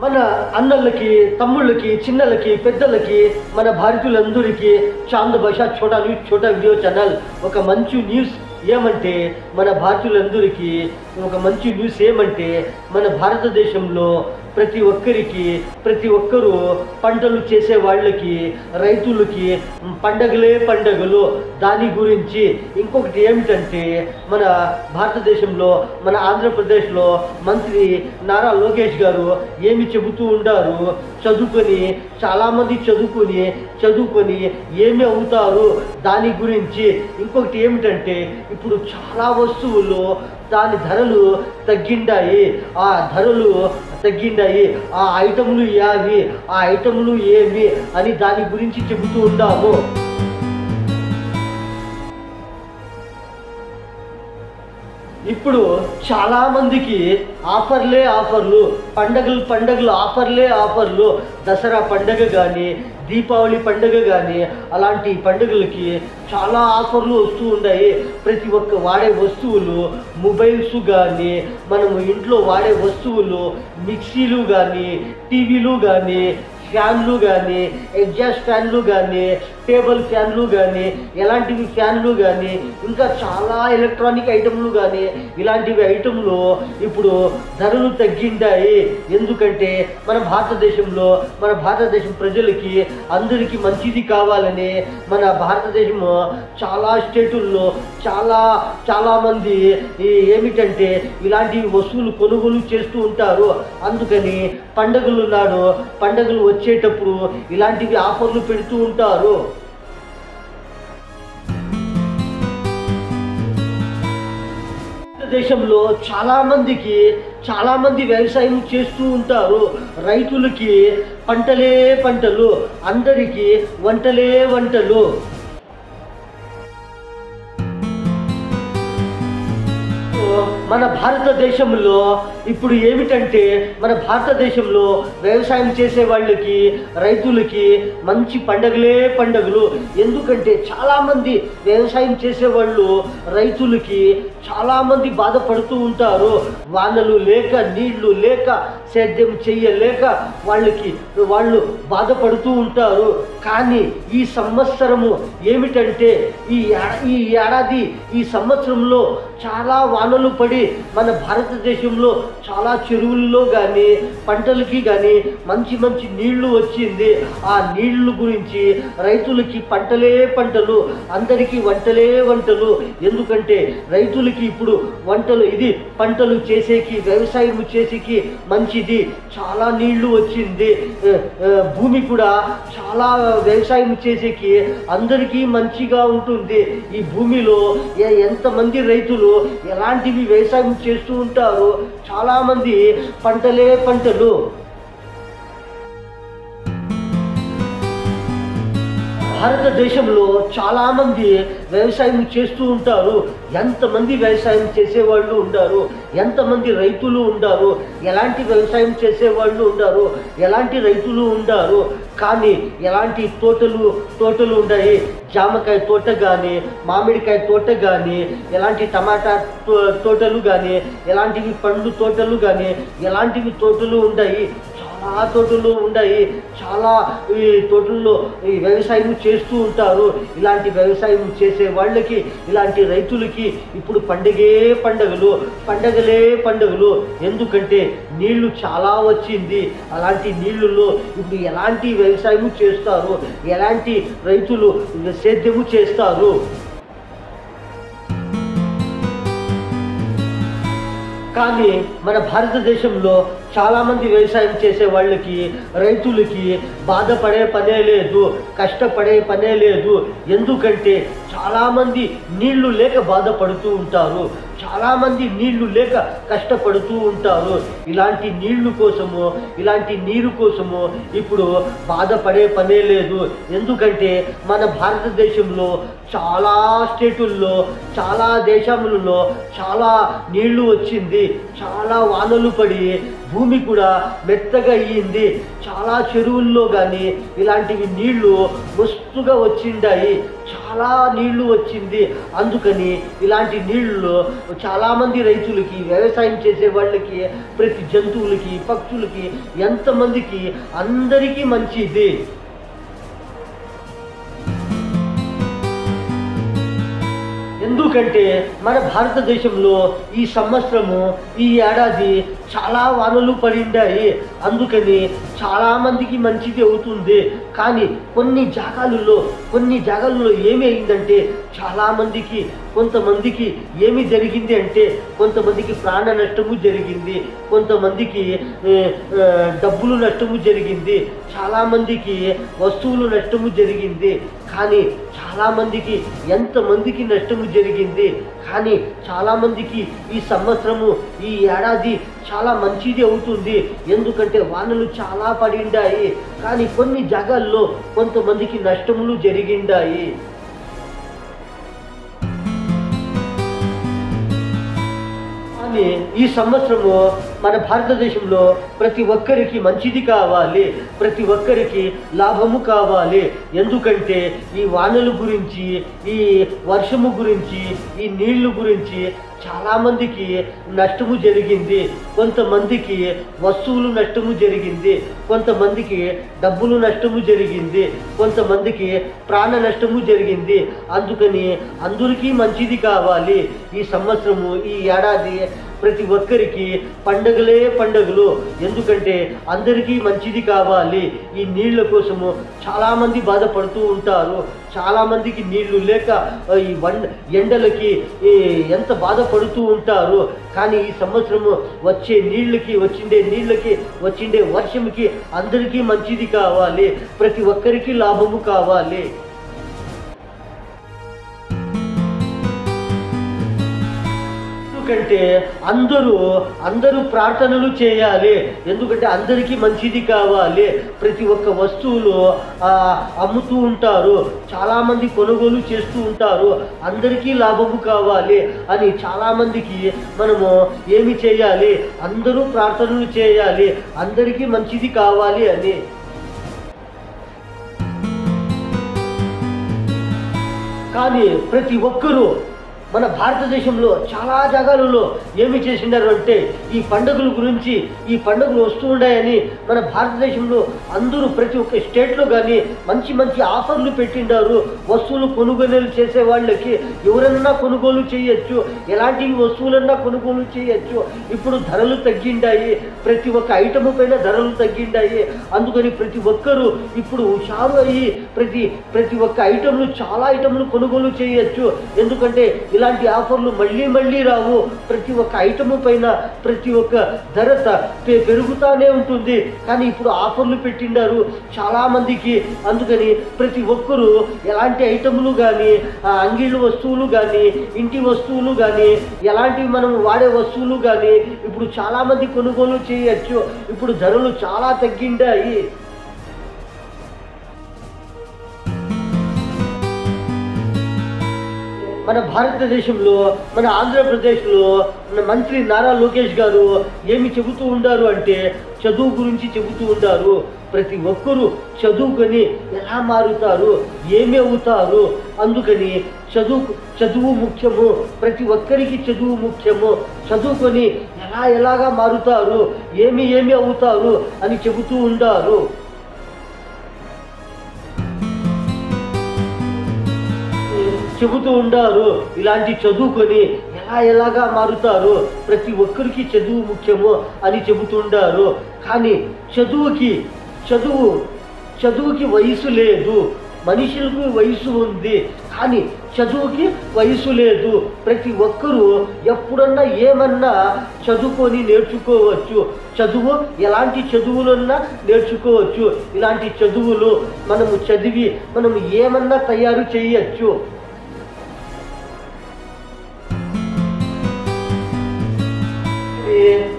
మన అన్నలకి, తమ్ముళ్ళకి, చిన్నలకి, పెద్దలకి, మన భారతీయులందరికీ Chand Basha Chota news, Chota video channel ఒక మంచి న్యూస్ ఏమంటే, మన భారతీయులందరికీ ఒక మంచి న్యూస్ ఏమంటే, మన భారతదేశంలో ప్రతి ఒక్కరు పంటలు చేసే వాళ్ళకి, రైతులకి పండగలే పండగలు. దాని గురించి ఇంకొకటి ఏమిటంటే, మన భారతదేశంలో, మన ఆంధ్రప్రదేశ్లో మంత్రి నారా లోకేష్ గారు ఏమి చెబుతూ ఉండారు, చాలామంది చదువుకొని ఏమి అవుతారు దాని గురించి. ఇంకొకటి ఏమిటంటే, ఇప్పుడు చాలా వస్తువులు దాని ధరలు తగ్గిండాయి. ఆ ఐటములు ఏవి అని దాని గురించి చెబుతూ ఉంటాము. ఇప్పుడు చాలా మందికి ఆఫర్లు, పండగలు ఆఫర్లు. దసరా పండగ కానీ, దీపావళి పండగ కానీ, అలాంటి పండుగలకి చాలా ఆఫర్లు వస్తూ ఉన్నాయి. ప్రతి ఒక్క వాడే వస్తువులు, మొబైల్స్ కానీ, మనము ఇంట్లో వాడే వస్తువులు, మిక్సీలు కానీ, టీవీలు కానీ, ఫ్యాన్లు కానీ, ఎగ్జాస్ట్ ఫ్యాన్లు కానీ, టేబుల్ ఫ్యాన్లు కానీ, ఎలాంటివి ఫ్యాన్లు కానీ, ఇంకా చాలా ఎలక్ట్రానిక్ ఐటమ్లు కానీ, ఇలాంటివి ఐటమ్లు ఇప్పుడు ధరలు తగ్గిండాయి. ఎందుకంటే మన భారతదేశం ప్రజలకి అందరికీ మంచిది కావాలని, మన భారతదేశం చాలా స్టేటుల్లో చాలామంది ఏమిటంటే ఇలాంటి వస్తువులు కొనుగోలు చేస్తూ ఉంటారు. అందుకని పండగలు వచ్చేటప్పుడు ఇలాంటివి ఆఫర్లు పెడుతూ ఉంటారు. దేశంలో చాలా మంది వ్యవసాయం చేస్తూ ఉంటారు. రైతులకి పంటలే పంటలు, అందరికీ వంటలే వంటలు. మన భారతదేశంలో ఇప్పుడు ఏమిటంటే, మన భారతదేశంలో వ్యవసాయం చేసే వాళ్ళకి, రైతులకి మంచి పండగలే పండగలు. ఎందుకంటే చాలామంది వ్యవసాయం చేసేవాళ్ళు, రైతులకి చాలామంది బాధపడుతూ ఉంటారు. వానలు లేక, నీళ్లు లేక, సేద్యం చెయ్యలేక వాళ్ళు బాధపడుతూ ఉంటారు. కానీ ఈ సంవత్సరము ఏమిటంటే, ఈ సంవత్సరంలో చాలా వానలు పడి మన భారతదేశంలో చాలా చెరువుల్లో కానీ, పంటలకి కానీ మంచి నీళ్లు వచ్చింది. ఆ నీళ్లు గురించి రైతులకి పంటలే పంటలు, అందరికీ వంటలే వంటలు. ఎందుకంటే రైతులకి ఇప్పుడు పంటలు చేసేకి, వ్యవసాయం చేసేకి మంచిది. చాలా నీళ్లు వచ్చింది. భూమి కూడా చాలా వ్యవసాయం చేసేకి అందరికీ మంచిగా ఉంటుంది. ఈ భూమిలో ఎంతమంది రైతులు ఎలాంటివి వ్యవసాయం చేస్తూ ఉంటారు. చాలామంది పంటలే పంటలు. భారతదేశంలో చాలామంది వ్యవసాయం చేస్తూ ఉంటారు. ఎంతమంది వ్యవసాయం చేసేవాళ్ళు ఉండారు, ఎంతమంది రైతులు ఉండారు, ఎలాంటి వ్యవసాయం చేసేవాళ్ళు ఉండారు, ఎలాంటి రైతులు ఉండారు. కానీ ఎలాంటి తోటలు ఉన్నాయి. జామకాయ తోట కానీ, మామిడికాయ తోట కానీ, ఎలాంటి టమాటా తోటలు కానీ, ఎలాంటివి పండ్లు తోటలు కానీ, ఎలాంటివి తోటలు ఉన్నాయి. చాలా తోటలు ఉన్నాయి. చాలా ఈ తోటల్లో ఈ వ్యవసాయం చేస్తూ ఉంటారు. ఇలాంటి వ్యవసాయం చేసే వాళ్ళకి, ఇలాంటి రైతులకి ఇప్పుడు పండగలే పండగలు. ఎందుకంటే నీళ్లు చాలా వచ్చింది. అలాంటి నీళ్ళల్లో ఇప్పుడు ఎలాంటి వ్యవసాయం చేస్తారు, ఎలాంటి రైతులు సేద్యము చేస్తారు. కానీ మన భారతదేశంలో చాలామంది వ్యవసాయం చేసే వాళ్ళకి, రైతులకి బాధపడే పనే లేదు, కష్టపడే పనే లేదు. ఎందుకంటే చాలామంది నీళ్లు లేక బాధపడుతూ ఉంటారు, చాలామంది నీళ్లు లేక కష్టపడుతూ ఉంటారు. ఇలాంటి నీరు కోసము ఇప్పుడు బాధపడే పనే లేదు. ఎందుకంటే మన భారతదేశంలో చాలా స్టేటుల్లో, చాలా దేశములలో చాలా నీళ్లు వచ్చింది. చాలా వానలు పడి భూమి కూడా మెత్తగా అయ్యింది. చాలా చెరువుల్లో కానీ ఇలాంటివి నీళ్లు మస్తుగా వచ్చిండాయి. చాలా నీళ్లు వచ్చింది. అందుకని ఇలాంటి నీళ్లు చాలామంది రైతులకి, వ్యవసాయం చేసే వాళ్ళకి, ప్రతి జంతువులకి, పక్షులకి, ఎంతమందికి అందరికీ మంచిది. ఎందుకంటే మన భారతదేశంలో ఈ సంవత్సరము, ఈ ఏడాది చాలా వానలు పడిండాయి. అందుకని చాలామందికి మంచిది అవుతుంది. కానీ కొన్ని జాగాలలో ఏమి అయిందంటే చాలామందికి, కొంతమందికి ఏమి జరిగింది అంటే కొంతమందికి ప్రాణ నష్టము జరిగింది, కొంతమందికి డబ్బులు నష్టము జరిగింది, చాలామందికి వస్తువులు నష్టము జరిగింది. కానీ చాలామందికి, ఎంతమందికి నష్టము జరిగింది. కానీ చాలామందికి ఈ సంవత్సరము, ఈ ఏడాది చాలా మంచిది అవుతుంది. ఎందుకంటే వానలు చాలా పడిండాయి. కానీ కొన్ని జాగాల్లో కొంతమందికి నష్టములు జరిగిండాయి. కానీ ఈ సంవత్సరము మన భారతదేశంలో ప్రతి ఒక్కరికి మంచిది కావాలి, ప్రతి ఒక్కరికి లాభము కావాలి. ఎందుకంటే ఈ వానల గురించి, ఈ వర్షము గురించి, ఈ నీళ్లు గురించి చాలామందికి నష్టము జరిగింది. కొంతమందికి వస్తువులు నష్టము జరిగింది, కొంతమందికి డబ్బులు నష్టము జరిగింది, కొంతమందికి ప్రాణ నష్టము జరిగింది. అందుకని అందరికీ మంచిది కావాలి. ఈ సంవత్సరము, ఈ ఏడాది ప్రతి ఒక్కరికి పండగలే పండగలు. ఎందుకంటే అందరికీ మంచిది కావాలి. ఈ నీళ్ల కోసము చాలామంది బాధపడుతూ ఉంటారు. చాలామందికి నీళ్లు లేక ఈ ఎండలకి ఎంత బాధపడుతూ ఉంటారు. కానీ ఈ సంవత్సరము వచ్చిండే నీళ్ళకి, వచ్చిండే వర్షంకి అందరికీ మంచిది కావాలి, ప్రతి ఒక్కరికి లాభము కావాలి. ఎందుకంటే అందరూ ప్రార్థనలు చేయాలి. ఎందుకంటే అందరికీ మంచిది కావాలి. ప్రతి ఒక్క వస్తువులు అమ్ముతూ ఉంటారు, చాలామంది కొనుగోలు చేస్తూ ఉంటారు. అందరికీ లాభము కావాలి అని చాలామందికి మనము ఏమి చేయాలి? అందరూ ప్రార్థనలు చేయాలి, అందరికీ మంచిది కావాలి అని. కానీ ప్రతి ఒక్కరూ మన భారతదేశంలో చాలా జాగాలలో ఏమి చేసినారు అంటే ఈ పండుగల గురించి, ఈ పండుగలు వస్తూ ఉన్నాయని మన భారతదేశంలో అందరూ ప్రతి ఒక్క స్టేట్లో కానీ మంచి మంచి ఆఫర్లు పెట్టిండారు. వస్తువులు కొనుగోలు చేసే వాళ్ళకి ఎవరన్నా కొనుగోలు చేయొచ్చు, ఎలాంటి వస్తువులన్నా కొనుగోలు చేయొచ్చు. ఇప్పుడు ధరలు తగ్గిండాయి, ప్రతి ఒక్క ఐటము పైన ధరలు తగ్గిండాయి. అందుకని ప్రతి ఒక్కరూ ఇప్పుడు హుషారు అయ్యి ప్రతి ఒక్క ఐటమ్లు, చాలా ఐటమ్లు కొనుగోలు చేయొచ్చు. ఎందుకంటే ఇలాంటి ఆఫర్లు మళ్ళీ రావు. ప్రతి ఒక్క ఐటము పైన ప్రతి ఒక్క ధర పెరుగుతానే ఉంటుంది. కానీ ఇప్పుడు ఆఫర్లు పెట్టిండారు చాలామందికి. అందుకని ప్రతి ఒక్కరూ ఎలాంటి ఐటములు కానీ, అంగిళ్ళు వస్తువులు కానీ, ఇంటి వస్తువులు కానీ, ఎలాంటివి మనం వాడే వస్తువులు కానీ ఇప్పుడు చాలామంది కొనుగోలు చేయొచ్చు. ఇప్పుడు ధరలు చాలా తగ్గిండాయి. మన భారతదేశంలో, మన ఆంధ్రప్రదేశ్లో మన మంత్రి నారా లోకేష్ గారు ఏమి చెబుతూ ఉండారు అంటే చదువు గురించి చెబుతూ ఉంటారు. ప్రతి ఒక్కరూ చదువుకొని ఎలా మారుతారు, ఏమి అవుతారు. అందుకని చదువు ముఖ్యము, ప్రతి ఒక్కరికి చదువు ముఖ్యము. చదువుకొని ఎలాగా మారుతారు, ఏమి అవుతారు అని చెబుతూ ఉంటారు. ఇలాంటి చదువుకొని ఎలాగా మారుతారు, ప్రతి ఒక్కరికి చదువు ముఖ్యము అని చెబుతుండారు. కానీ చదువుకి వయసు లేదు. మనుషులకు వయసు ఉంది, కానీ చదువుకి వయసు లేదు. ప్రతి ఒక్కరూ ఎప్పుడన్నా ఏమన్నా చదువుకొని నేర్చుకోవచ్చు. చదువు ఎలాంటి చదువులన్నా నేర్చుకోవచ్చు. ఇలాంటి చదువులు మనము చదివి మనము ఏమన్నా తయారు చేయొచ్చు.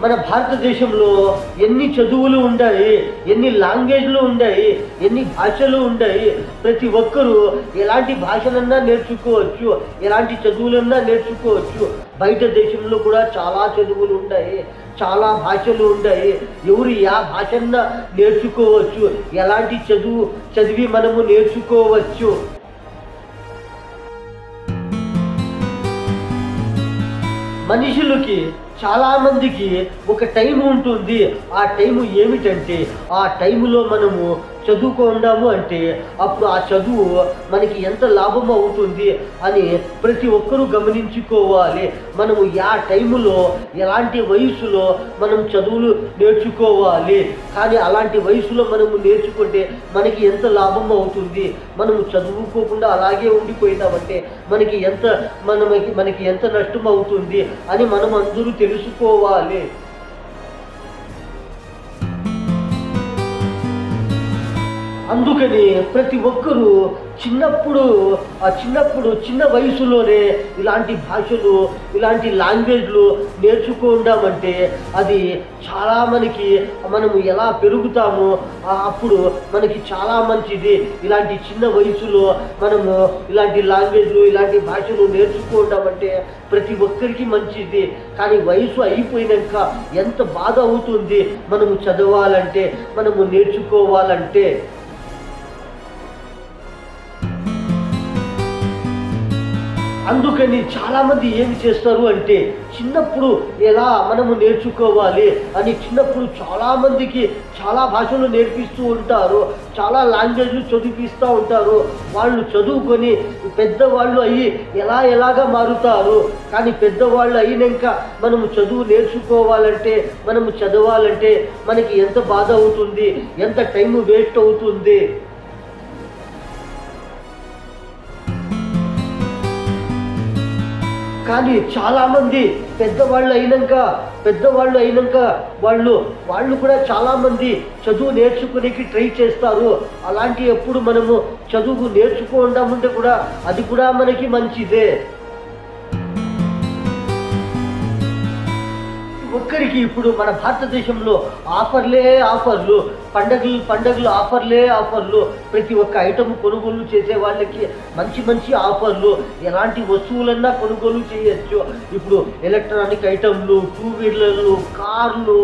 మన భారతదేశంలో ఎన్ని చదువులు ఉన్నాయి, ఎన్ని లాంగ్వేజ్లు ఉన్నాయి, ఎన్ని భాషలు ఉన్నాయి. ప్రతి ఒక్కరూ ఎలాంటి భాషలన్నా నేర్చుకోవచ్చు, ఎలాంటి చదువులన్నా నేర్చుకోవచ్చు. బయట దేశంలో కూడా చాలా చదువులు ఉన్నాయి, చాలా భాషలు ఉన్నాయి. ఎవరు యా భాషన్నా నేర్చుకోవచ్చు. ఎలాంటి చదివి మనము నేర్చుకోవచ్చు. మనుషులకి చాలామందికి ఒక టైం ఉంటుంది. ఆ టైము ఏమిటంటే ఆ టైములో మనము చదువుకుందాము అంటే అప్పుడు ఆ చదువు మనకి ఎంత లాభం అవుతుంది అని ప్రతి ఒక్కరూ గమనించుకోవాలి. మనము ఆ టైములో ఎలాంటి వయసులో మనం చదువులు నేర్చుకోవాలి. కానీ అలాంటి వయసులో మనము నేర్చుకుంటే మనకి ఎంత లాభం అవుతుంది. మనము చదువుకోకుండా అలాగే ఉండిపోయినామంటే మనకి ఎంత నష్టం అవుతుంది అని మనం అందరూ తెలుసుకోవాలి. అందుకని ప్రతి ఒక్కరూ చిన్న వయసులోనే ఇలాంటి భాషలు, ఇలాంటి లాంగ్వేజ్లు నేర్చుకుందామంటే అది చాలా మనము ఎలా పెరుగుతామో అప్పుడు మనకి చాలా మంచిది. ఇలాంటి చిన్న వయసులో మనము ఇలాంటి లాంగ్వేజ్లు, ఇలాంటి భాషలు నేర్చుకుందామంటే ప్రతి ఒక్కరికి మంచిది. కానీ వయసు అయిపోయినాక ఎంత బాధ అవుతుంది మనము చదవాలంటే, మనము నేర్చుకోవాలంటే. అందుకని చాలామంది ఏమి చేస్తారు అంటే చిన్నప్పుడు ఎలా మనము నేర్చుకోవాలి అని చిన్నప్పుడు చాలామందికి చాలా భాషలు నేర్పిస్తూ ఉంటారు, చాలా లాంగ్వేజ్లు చదివిస్తూ ఉంటారు. వాళ్ళు చదువుకొని పెద్దవాళ్ళు అయ్యి ఎలాగా మారుతారు. కానీ పెద్దవాళ్ళు అయినాక మనము చదువు నేర్చుకోవాలంటే, మనము చదవాలంటే మనకి ఎంత బాధ అవుతుంది, ఎంత టైం వేస్ట్ అవుతుంది. కానీ చాలామంది పెద్దవాళ్ళు అయినాక వాళ్ళు కూడా చాలామంది చదువు నేర్చుకునేకి ట్రై చేస్తారు. అలాంటి ఎప్పుడు మనము చదువు నేర్చుకోవడం కూడా అది కూడా మనకి మంచిదే. ఒక్కరికి ఇప్పుడు మన భారతదేశంలో ఆఫర్లు, పండగలు ఆఫర్లు. ప్రతి ఒక్క ఐటమ్ కొనుగోలు చేసే వాళ్ళకి మంచి ఆఫర్లు. ఎలాంటి వస్తువులన్నా కొనుగోలు చేయొచ్చు. ఇప్పుడు ఎలక్ట్రానిక్ ఐటమ్లు, 2 వీలర్లు, కార్లు,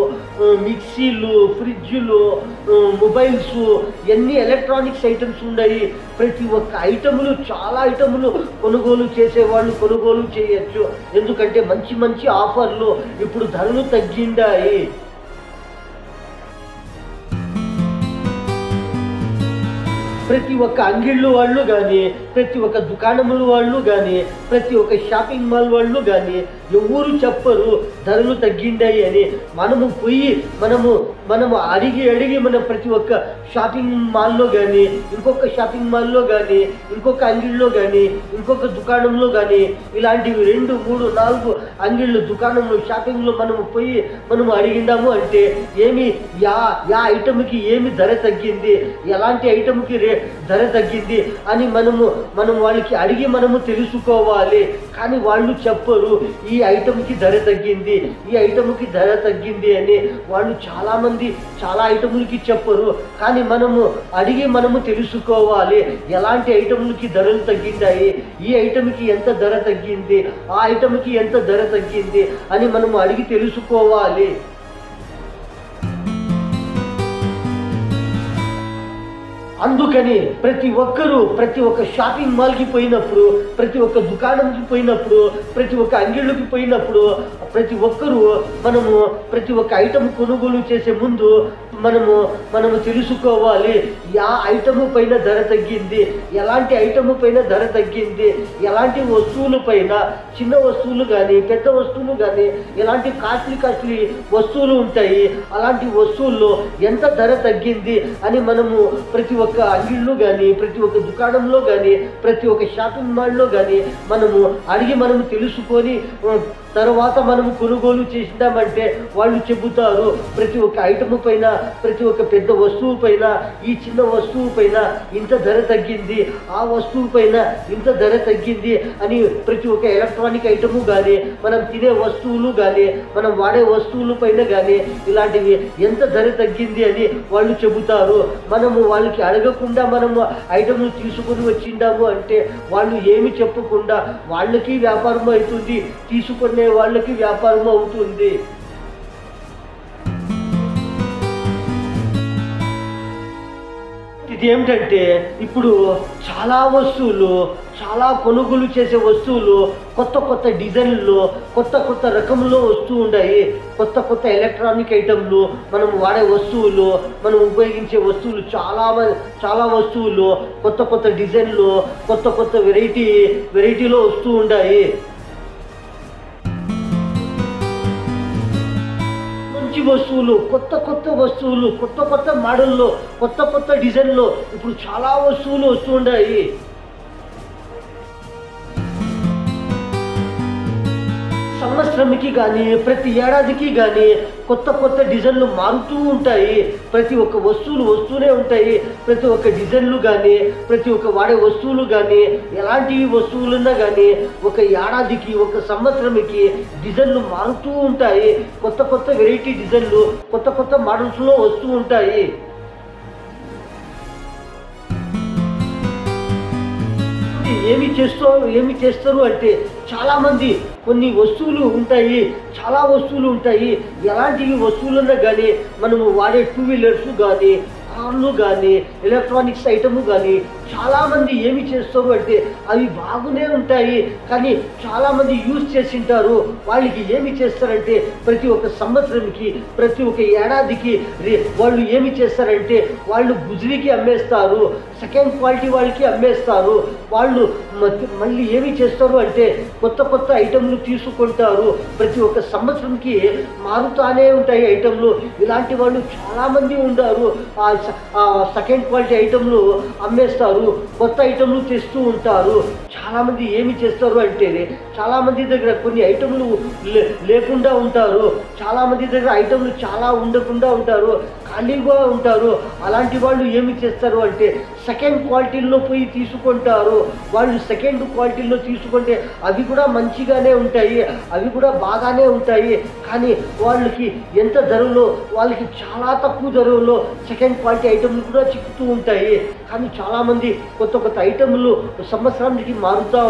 మిక్సీలు, ఫ్రిడ్జ్లు, మొబైల్స్, ఎన్ని ఎలక్ట్రానిక్స్ ఐటమ్స్ ఉన్నాయి. ప్రతి ఒక్క చాలా ఐటములు కొనుగోలు చేసేవాళ్ళు కొనుగోలు చేయొచ్చు. ఎందుకంటే మంచి ఆఫర్లు, ఇప్పుడు ధరలు తగ్గిండాయి. ప్రతి ఒక్క అంగిళ్ళు వాళ్ళు కానీ, ప్రతి ఒక్క దుకాణముల వాళ్ళు కానీ, ప్రతి ఒక్క షాపింగ్ మాల్ వాళ్ళు కానీ ఎవరు చెప్పరు ధరలు తగ్గిండాయి అని. మనము అడిగి మనం ప్రతి ఒక్క షాపింగ్ మాల్లో కానీ, ఇంకొక షాపింగ్ మాల్లో కానీ, ఇంకొక అంగిళ్ళలో కానీ, ఇంకొక దుకాణంలో కానీ ఇలాంటివి 2, 3, 4 అంగిళ్ళు, దుకాణంలో, షాపింగ్లో మనము అడిగిందాము అంటే యా ఐటమ్కి ఏమి ధర తగ్గింది, ఎలాంటి ఐటమ్కి ధర తగ్గింది అని మనం వాళ్ళకి అడిగి మనము తెలుసుకోవాలి. కానీ వాళ్ళు చెప్పరు ఈ ఐటమ్కి ధర తగ్గింది, ఈ ఐటమ్కి ధర తగ్గింది అని. వాళ్ళు చాలా ఐటములకి చెప్పరు. కానీ మనము అడిగి మనము తెలుసుకోవాలి ఎలాంటి ఐటములకి ధరలు తగ్గిందాయి, ఈ ఐటమ్కి ఎంత ధర తగ్గింది, ఆ ఐటమ్కి ఎంత ధర తగ్గింది అని మనము అడిగి తెలుసుకోవాలి. అందుకని ప్రతి ఒక్క షాపింగ్ మాల్కి పోయినప్పుడు, ప్రతి ఒక్క దుకాణంకి పోయినప్పుడు, ప్రతి ఒక్క అంగిళ్ళకి పోయినప్పుడు ప్రతి ఒక్కరూ ప్రతి ఒక్క ఐటమ్ కొనుగోలు చేసే ముందు మనము తెలుసుకోవాలి యా ఐటమ్ పైన ధర తగ్గింది, ఎలాంటి ఐటమ్ పైన ధర తగ్గింది, ఎలాంటి వస్తువుల పైన, చిన్న వస్తువులు కానీ, పెద్ద వస్తువులు కానీ, ఎలాంటి కాస్ట్లీ వస్తువులు ఉంటాయి, అలాంటి వస్తువుల్లో ఎంత ధర తగ్గింది అని మనము ప్రతి ఒక్క అంగిళ్ళు కానీ, ప్రతి ఒక్క దుకాణంలో కానీ, ప్రతి ఒక్క షాపింగ్ మాల్లో కానీ మనము అడిగి మనము తెలుసుకొని తర్వాత మనము కొనుగోలు చేసినామంటే వాళ్ళు చెబుతారు ప్రతి ఒక్క ఐటమ్ పైన, ప్రతి ఒక్క పెద్ద వస్తువు పైన, ఈ చిన్న వస్తువు పైన ఇంత ధర తగ్గింది, ఆ వస్తువు పైన ఇంత ధర తగ్గింది అని. ప్రతి ఒక్క ఎలక్ట్రానిక్ ఐటము కానీ, మనం తినే వస్తువులు కానీ, మనం వాడే వస్తువుల పైన కానీ ఇలాంటివి ఎంత ధర తగ్గింది అని వాళ్ళు చెబుతారు. మనము వాళ్ళకి అడగకుండా మనము ఐటమ్లు తీసుకొని వచ్చిండాము అంటే వాళ్ళు ఏమి చెప్పకుండా వాళ్ళకి వ్యాపారం అవుతుంది, తీసుకునే వాళ్ళకి వ్యాపారం అవుతుంది. ఇది ఏమిటంటే ఇప్పుడు చాలా వస్తువులు, చాలా కొనుగోలు చేసే వస్తువులు కొత్త కొత్త డిజైన్లు, కొత్త కొత్త రకంలో వస్తూ ఉన్నాయి. కొత్త కొత్త ఎలక్ట్రానిక్ ఐటమ్లు, మనం వాడే వస్తువులు, మనం ఉపయోగించే వస్తువులు, చాలా వస్తువులు కొత్త కొత్త డిజైన్లు, కొత్త కొత్త వెరైటీలో వస్తూ ఉన్నాయి. మంచి వస్తువులు, కొత్త కొత్త వస్తువులు, కొత్త కొత్త మోడల్లో, కొత్త కొత్త డిజైన్లో ఇప్పుడు చాలా వస్తువులు వస్తూ ఉన్నాయి. సంవత్సరంకి కానీ ప్రతి ఏడాదికి కానీ కొత్త కొత్త డిజైన్లు మారుతూ ఉంటాయి. ప్రతి ఒక్క వస్తువులు వస్తూనే ఉంటాయి. ప్రతి ఒక్క డిజైన్లు కానీ, ప్రతి ఒక్క వాడే వస్తువులు కానీ, ఎలాంటి వస్తువులున్నా కానీ ఒక ఏడాదికి, ఒక సంవత్సరంకి డిజైన్లు మారుతూ ఉంటాయి. కొత్త కొత్త వెరైటీ డిజైన్లు, కొత్త కొత్త మోడల్స్లో వస్తూ ఉంటాయి. ఏమి చేస్తారు అంటే చాలామంది కొన్ని వస్తువులు ఉంటాయి, చాలా వస్తువులు ఉంటాయి. ఎలాంటి వస్తువులున్నా కానీ మనము వాడే 2 వీలర్స్ కానీ, కార్లు కానీ, ఎలక్ట్రానిక్స్ ఐటమ్ కానీ చాలామంది ఏమి చేస్తారు అంటే అవి బాగునే ఉంటాయి, కానీ చాలామంది యూజ్ చేసింటారు. వాళ్ళకి ఏమి చేస్తారంటే ప్రతి ఒక్క సంవత్సరంకి, ప్రతి ఒక్క ఏడాదికి వాళ్ళు ఏమి చేస్తారంటే వాళ్ళు గుజరీకి అమ్మేస్తారు, సెకండ్ క్వాలిటీ వాళ్ళకి అమ్మేస్తారు. వాళ్ళు మళ్ళీ ఏమి చేస్తారు అంటే కొత్త కొత్త ఐటమ్లు తీసుకుంటారు. ప్రతి ఒక్క సంవత్సరంకి మారుతానే ఉంటాయి ఐటమ్లు. ఇలాంటి వాళ్ళు చాలామంది ఉన్నారు. సెకండ్ క్వాలిటీ ఐటమ్లు అమ్మేస్తారు, కొత్త ఐటమ్లు తెస్తూ ఉంటారు. చాలామంది ఏమి చేస్తారు అంటే చాలామంది దగ్గర కొన్ని ఐటమ్లు లేకుండా ఉంటారు, చాలామంది దగ్గర ఐటమ్లు చాలా ఉండకుండా ఉంటారు, ఖాళీగా ఉంటారు. అలాంటి వాళ్ళు ఏమి చేస్తారు అంటే సెకండ్ క్వాలిటీల్లో పోయి తీసుకుంటారు. వాళ్ళు సెకండ్ క్వాలిటీలో తీసుకుంటే అవి కూడా మంచిగానే ఉంటాయి, అవి కూడా బాగానే ఉంటాయి. కానీ వాళ్ళకి ఎంత ధరలో, వాళ్ళకి చాలా తక్కువ ధరలో సెకండ్ క్వాలిటీ ఐటమ్లు కూడా చిక్కుతూ ఉంటాయి. కానీ చాలామంది కొత్త కొత్త ఐటమ్లు సంవత్సరానికి మారుస్తూ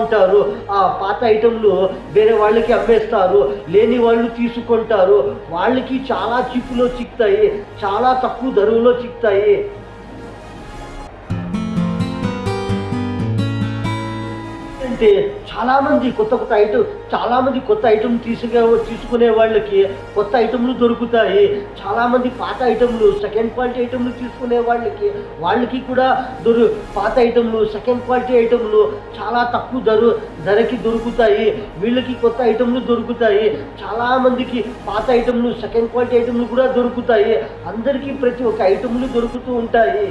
ఉంటారు. ఆ పాత ఐటమ్లు వేరే వాళ్ళకి అమ్మేస్తారు, లేని వాళ్ళు తీసుకుంటారు. వాళ్ళకి చాలా చీపులో చిక్కుతాయి, చాలా తక్కువ ధరలో చిక్కుతాయి. అంటే చాలామంది కొత్త ఐటమ్ తీసుకునే వాళ్ళకి కొత్త ఐటమ్లు దొరుకుతాయి. చాలామంది పాత ఐటమ్లు, సెకండ్ క్వాలిటీ ఐటమ్లు తీసుకునే వాళ్ళకి కూడా పాత ఐటమ్లు, సెకండ్ క్వాలిటీ ఐటమ్లు చాలా తక్కువ ధరకి దొరుకుతాయి. వీళ్ళకి కొత్త ఐటమ్లు దొరుకుతాయి. చాలామందికి పాత ఐటమ్లు, సెకండ్ క్వాలిటీ ఐటమ్లు కూడా దొరుకుతాయి. అందరికీ ప్రతి ఒక్క ఐటమ్లు దొరుకుతూ ఉంటాయి.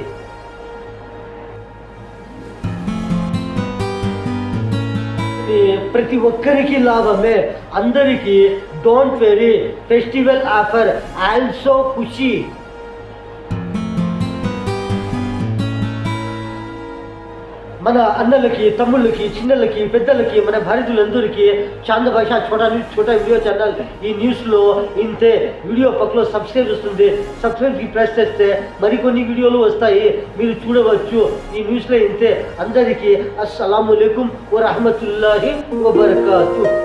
ప్రతి ఒక్కరికి లాభమే, అందరికీ. Don't worry, festival offer also ఖుషి. మన అన్నలకి, తమ్ముళ్ళకి, చిన్నలకి, పెద్దలకి, మన భారతీయులందరికీ చాంద భాష छोटा వీడియో ఛానల్ ఈ న్యూస్లో ఇంతే. వీడియో పక్కలో సబ్స్క్రైబ్ వస్తుంది, సబ్స్క్రైబ్కి ప్రెస్ చేస్తే మరికొన్ని వీడియోలు వస్తాయి, మీరు చూడవచ్చు. ఈ న్యూస్లో ఇంతే. అందరికీ అస్సలాము అలైకుం వరహమతుల్లాహి వబరకాతుహ్.